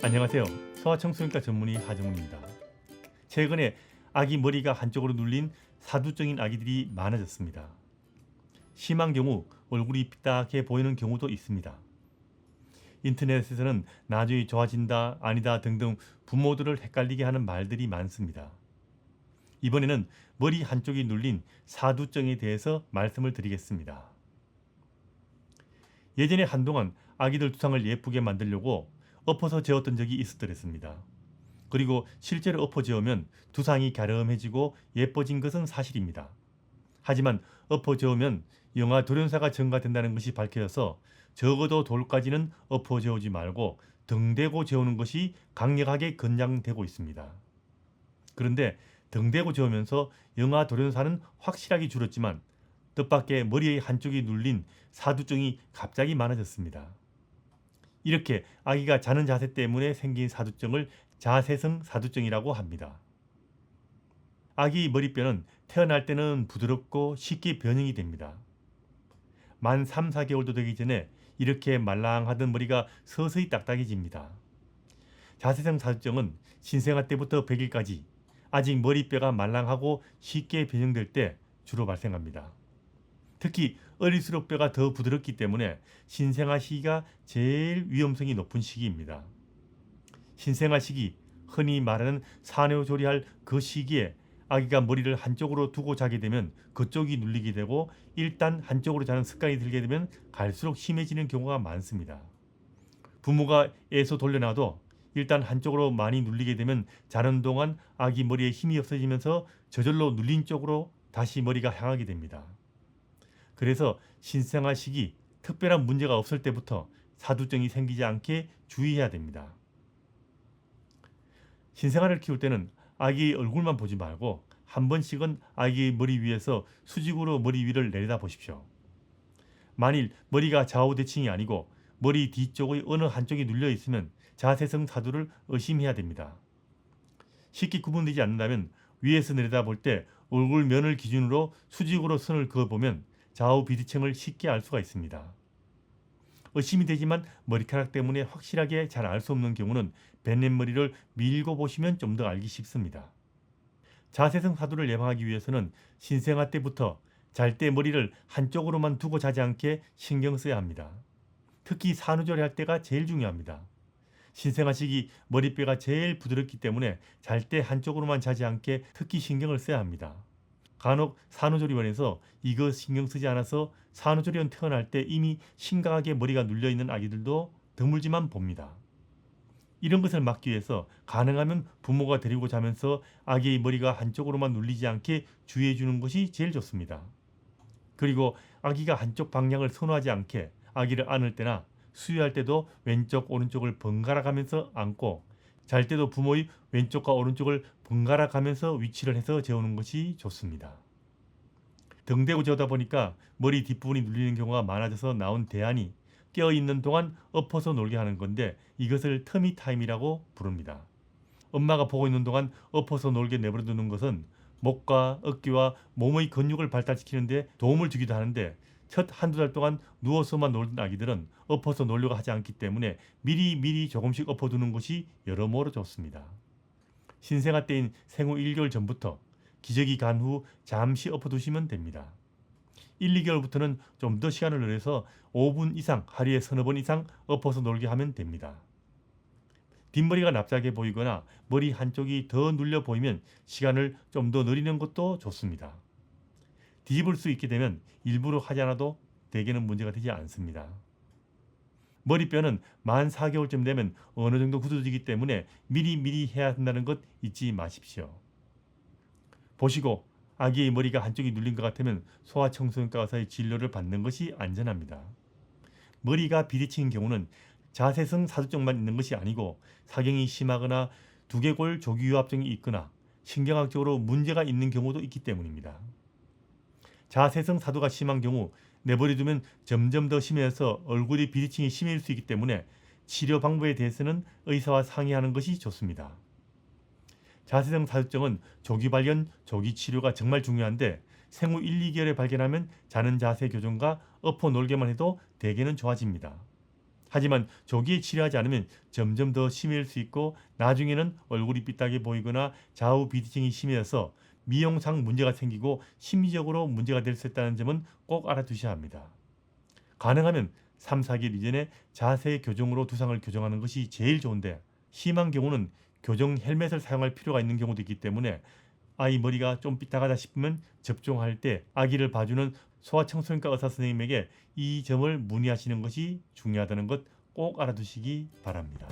안녕하세요. 소아청소년과 전문의 하정우입니다. 최근에 아기 머리가 한쪽으로 눌린 사두증인 아기들이 많아졌습니다. 심한 경우 얼굴이 삐딱해 보이는 경우도 있습니다. 인터넷에서는 나중에 좋아진다, 아니다 등등 부모들을 헷갈리게 하는 말들이 많습니다. 이번에는 머리 한쪽이 눌린 사두증에 대해서 말씀을 드리겠습니다. 예전에 한동안 아기들 두상을 예쁘게 만들려고 엎어서 재웠던 적이 있었더랬습니다. 그리고 실제로 엎어 재우면 두상이 갸름해지고 예뻐진 것은 사실입니다. 하지만 엎어 재우면 영아 돌연사가 증가된다는 것이 밝혀져서 적어도 돌까지는 엎어 재우지 말고 등대고 재우는 것이 강력하게 권장되고 있습니다. 그런데 등대고 재우면서 영아 돌연사는 확실하게 줄었지만 뜻밖의 머리의 한쪽이 눌린 사두증이 갑자기 많아졌습니다. 이렇게 아기가 자는 자세 때문에 생긴 사두증을 자세성 사두증이라고 합니다. 아기 머리뼈는 태어날 때는 부드럽고 쉽게 변형이 됩니다. 만 3, 4개월도 되기 전에 이렇게 말랑하던 머리가 서서히 딱딱해집니다. 자세성 사두증은 신생아 때부터 100일까지 아직 머리뼈가 말랑하고 쉽게 변형될 때 주로 발생합니다. 특히 어릴수록 뼈가 더 부드럽기 때문에 신생아 시기가 제일 위험성이 높은 시기입니다. 신생아 시기, 흔히 말하는 산후조리할 그 시기에 아기가 머리를 한쪽으로 두고 자게 되면 그쪽이 눌리게 되고 일단 한쪽으로 자는 습관이 들게 되면 갈수록 심해지는 경우가 많습니다. 부모가 애서 돌려놔도 일단 한쪽으로 많이 눌리게 되면 자는 동안 아기 머리에 힘이 없어지면서 저절로 눌린 쪽으로 다시 머리가 향하게 됩니다. 그래서 신생아 시기 특별한 문제가 없을 때부터 사두증이 생기지 않게 주의해야 됩니다. 신생아를 키울 때는 아기 얼굴만 보지 말고 한 번씩은 아기 머리 위에서 수직으로 머리 위를 내려다 보십시오. 만일 머리가 좌우 대칭이 아니고 머리 뒤쪽의 어느 한쪽이 눌려 있으면 자세성 사두를 의심해야 됩니다. 쉽게 구분되지 않는다면 위에서 내려다 볼 때 얼굴 면을 기준으로 수직으로 선을 그어보면 좌우 비대칭을 쉽게 알 수가 있습니다. 의심이 되지만 머리카락 때문에 확실하게 잘 알 수 없는 경우는 뱃넷머리를 밀고 보시면 좀 더 알기 쉽습니다. 자세성 사두를 예방하기 위해서는 신생아 때부터 잘 때 머리를 한쪽으로만 두고 자지 않게 신경 써야 합니다. 특히 산후조리 할 때가 제일 중요합니다. 신생아 시기 머리뼈가 제일 부드럽기 때문에 잘 때 한쪽으로만 자지 않게 특히 신경을 써야 합니다. 간혹 산후조리원에서 이거 신경 쓰지 않아서 산후조리원 태어날 때 이미 심각하게 머리가 눌려있는 아기들도 드물지만 봅니다. 이런 것을 막기 위해서 가능하면 부모가 데리고 자면서 아기의 머리가 한쪽으로만 눌리지 않게 주의해 주는 것이 제일 좋습니다. 그리고 아기가 한쪽 방향을 선호하지 않게 아기를 안을 때나 수유할 때도 왼쪽 오른쪽을 번갈아 가면서 안고 잘 때도 부모의 왼쪽과 오른쪽을 번갈아 가면서 위치를 해서 재우는 것이 좋습니다. 등대고 재우다 보니까 머리 뒷부분이 눌리는 경우가 많아져서 나온 대안이 깨어있는 동안 엎어서 놀게 하는 건데 이것을 터미 타임이라고 부릅니다. 엄마가 보고 있는 동안 엎어서 놀게 내버려두는 것은 목과 어깨와 몸의 근육을 발달시키는 데 도움을 주기도 하는데 첫 한두 달 동안 누워서만 놀던 아기들은 엎어서 놀려고 하지 않기 때문에 미리 조금씩 엎어두는 것이 여러모로 좋습니다. 신생아 때인 생후 1개월 전부터 기저귀 간 후 잠시 엎어두시면 됩니다. 1, 2개월부터는 좀 더 시간을 늘려서 5분 이상 하루에 서너 번 이상 엎어서 놀게 하면 됩니다. 뒷머리가 납작해 보이거나 머리 한쪽이 더 눌려 보이면 시간을 좀 더 늘리는 것도 좋습니다. 뒤집을 수 있게 되면 일부러 하지 않아도 대개는 문제가 되지 않습니다. 머리뼈는 만 4개월쯤 되면 어느 정도 굳어지기 때문에 미리 해야 한다는 것 잊지 마십시오. 보시고 아기의 머리가 한쪽이 눌린 것 같으면 소아청소년과 가서 진료를 받는 것이 안전합니다. 머리가 비대칭인 경우는 자세성 사두증만 있는 것이 아니고 사경이 심하거나 두개골 조기유합증이 있거나 신경학적으로 문제가 있는 경우도 있기 때문입니다. 자세성 사두가 심한 경우 내버려두면 점점 더 심해서 얼굴의 비대칭이 심해질 수 있기 때문에 치료 방법에 대해서는 의사와 상의하는 것이 좋습니다. 자세성 사두증은 조기 발견, 조기 치료가 정말 중요한데 생후 1, 2개월에 발견하면 자는 자세 교정과 엎어 놀게만 해도 대개는 좋아집니다. 하지만 조기에 치료하지 않으면 점점 더 심해질 수 있고 나중에는 얼굴이 삐딱해 보이거나 좌우 비대칭이 심해져서 미용상 문제가 생기고 심리적으로 문제가 될 수 있다는 점은 꼭 알아두셔야 합니다. 가능하면 3, 4개월 이전에 자세 교정으로 두상을 교정하는 것이 제일 좋은데 심한 경우는 교정 헬멧을 사용할 필요가 있는 경우도 있기 때문에 아이 머리가 좀 삐딱하다 싶으면 접종할 때 아기를 봐주는 소아청소년과 의사 선생님에게 이 점을 문의하시는 것이 중요하다는 것 꼭 알아두시기 바랍니다.